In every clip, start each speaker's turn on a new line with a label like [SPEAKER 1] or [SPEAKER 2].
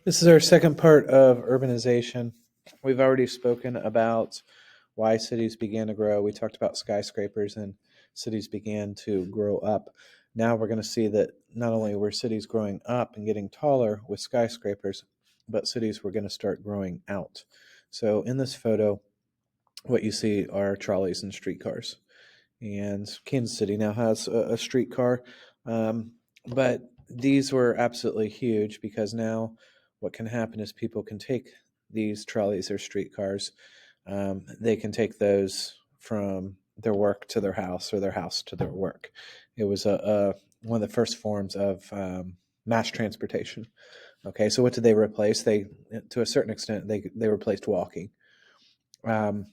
[SPEAKER 1] This is our second part of urbanization. We've already spoken about why cities began to grow. We talked about skyscrapers and cities began to grow up. Now we're going to see that not only were cities growing up and getting taller with skyscrapers, but cities were going to start growing out. So in this photo, what you see are trolleys and streetcars. And Kansas City now has a streetcar. But these were absolutely huge because now what can happen is people can take these trolleys or streetcars. They can take those from their work to their house or their house to their work. It was one of the first forms of mass transportation. Okay, so what did they replace? To a certain extent, they replaced walking. Um,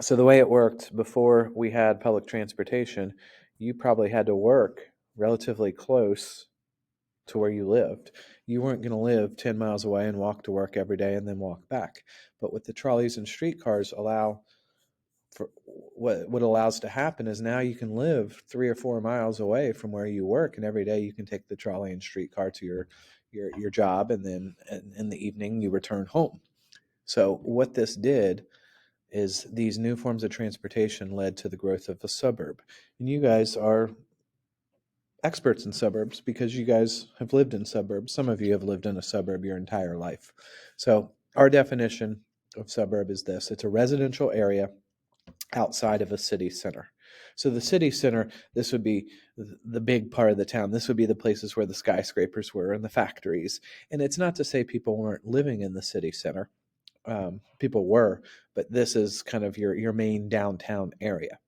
[SPEAKER 1] so the way it worked before we had public transportation, you probably had to work relatively close to where you lived. You weren't going to live 10 miles away and walk to work every day and then walk back. But with the trolleys and streetcars allow for what allows to happen is now you can live 3 or 4 miles away from where you work, and every day you can take the trolley and streetcar to your job, and then in the evening you return home. So what this did is these new forms of transportation led to the growth of a suburb. And you guys are experts in suburbs because you guys have lived in suburbs. Some of you have lived in a suburb your entire life. So, our definition of suburb is this: it's a residential area outside of a city center. So, the city center, this would be the big part of the town. This would be the places where the skyscrapers were and the factories. And it's not to say people weren't living in the city center. People were, but this is kind of your main downtown area.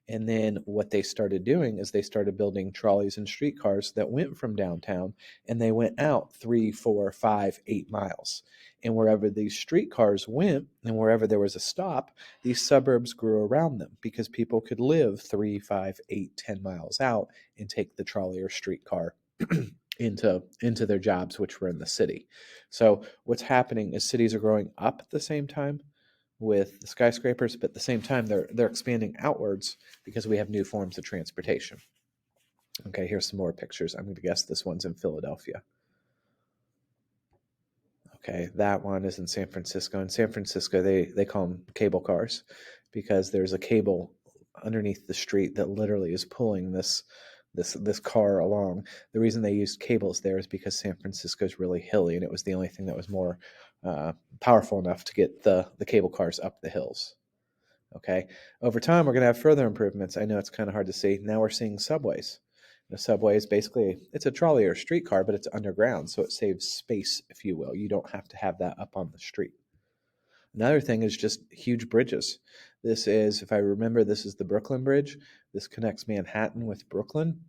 [SPEAKER 1] And then what they started doing is they started building trolleys and streetcars that went from downtown and they went out 3, 4, 5, 8 miles. And wherever these streetcars went and wherever there was a stop, these suburbs grew around them because people could live 3, 5, 8, 10 miles out and take the trolley or streetcar into their jobs, which were in the city. So what's happening is cities are growing up at the same time with the skyscrapers, but at the same time they're expanding outwards because we have new forms of transportation. Okay, here's some more pictures. I'm going to guess this one's in Philadelphia. Okay, that one is in San Francisco. In San Francisco, they call them cable cars because there's a cable underneath the street that literally is pulling this car along. The reason they used cables there is because San Francisco is really hilly, and it was the only thing that was more powerful enough to get the cable cars up the hills. Okay, over time we're going to have further improvements. I know it's kind of hard to see. Now we're seeing subways. The subway is basically, it's a trolley or streetcar, but it's underground, so it saves space, if you will. You don't have to have that up on the street. Another thing is just huge bridges. This is, if I remember, this is the Brooklyn Bridge. This connects Manhattan with Brooklyn.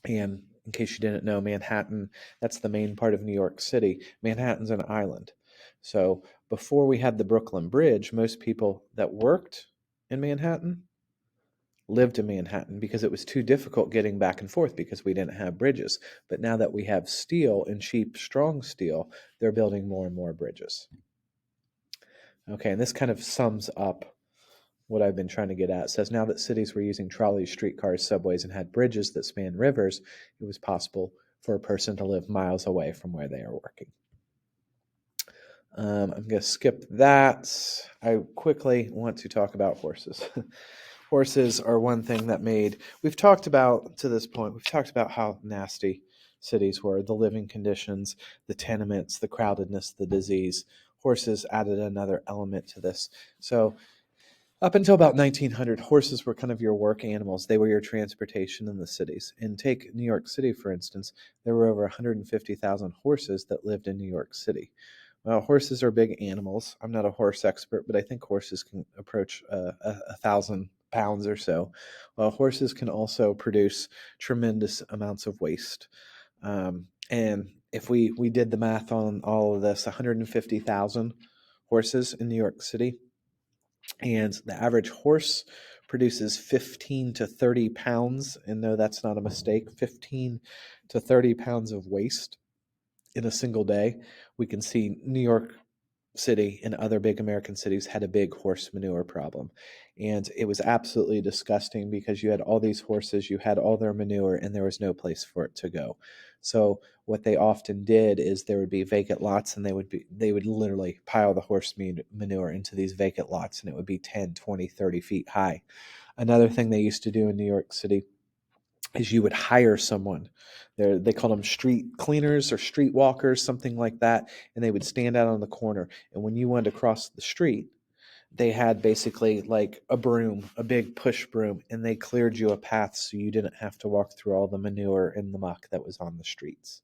[SPEAKER 1] And in case you didn't know, Manhattan, that's the main part of New York City. Manhattan's an island. So before we had the Brooklyn Bridge, most people that worked in Manhattan lived in Manhattan because it was too difficult getting back and forth because we didn't have bridges. But now that we have steel and cheap, strong steel, they're building more and more bridges. Okay, and this kind of sums up what I've been trying to get at. It says now that cities were using trolleys, streetcars, subways, and had bridges that span rivers, it was possible for a person to live miles away from where they are working. I'm going to skip that. I quickly want to talk about horses. Horses are one thing that we've talked about to this point, we've talked about how nasty cities were, the living conditions, the tenements, the crowdedness, the disease. Horses added another element to this. So up until about 1900, horses were kind of your work animals. They were your transportation in the cities. And take New York City, for instance, there were over 150,000 horses that lived in New York City. Well, horses are big animals. I'm not a horse expert, but I think horses can approach 1,000 pounds or so. Well, horses can also produce tremendous amounts of waste. And if we did the math on all of this, 150,000 horses in New York City, and the average horse produces 15 to 30 pounds, and no, that's not a mistake, 15 to 30 pounds of waste in a single day. We can see New York City and other big American cities had a big horse manure problem. And it was absolutely disgusting because you had all these horses, you had all their manure, and there was no place for it to go. So what they often did is there would be vacant lots, and they would literally pile the horse manure into these vacant lots, and it would be 10, 20, 30 feet high. Another thing they used to do in New York City is you would hire someone. They called them street cleaners or street walkers, something like that, and they would stand out on the corner. And when you wanted to cross the street, they had basically like a broom, a big push broom, and they cleared you a path so you didn't have to walk through all the manure and the muck that was on the streets.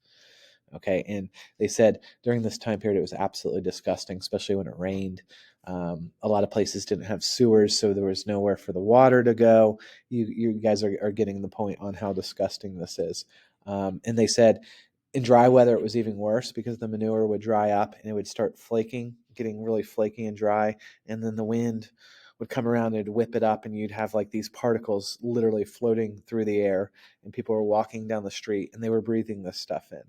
[SPEAKER 1] Okay, and they said during this time period it was absolutely disgusting, especially when it rained. A lot of places didn't have sewers, so there was nowhere for the water to go. You guys are getting the point on how disgusting this is. And they said in dry weather it was even worse because the manure would dry up and it would start flaking, getting really flaky and dry, and then the wind would come around and whip it up, and you'd have like these particles literally floating through the air, and people were walking down the street and they were breathing this stuff in.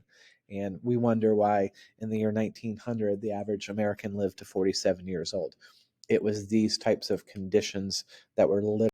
[SPEAKER 1] And we wonder why in the year 1900 the average American lived to 47 years old. It was these types of conditions that were literally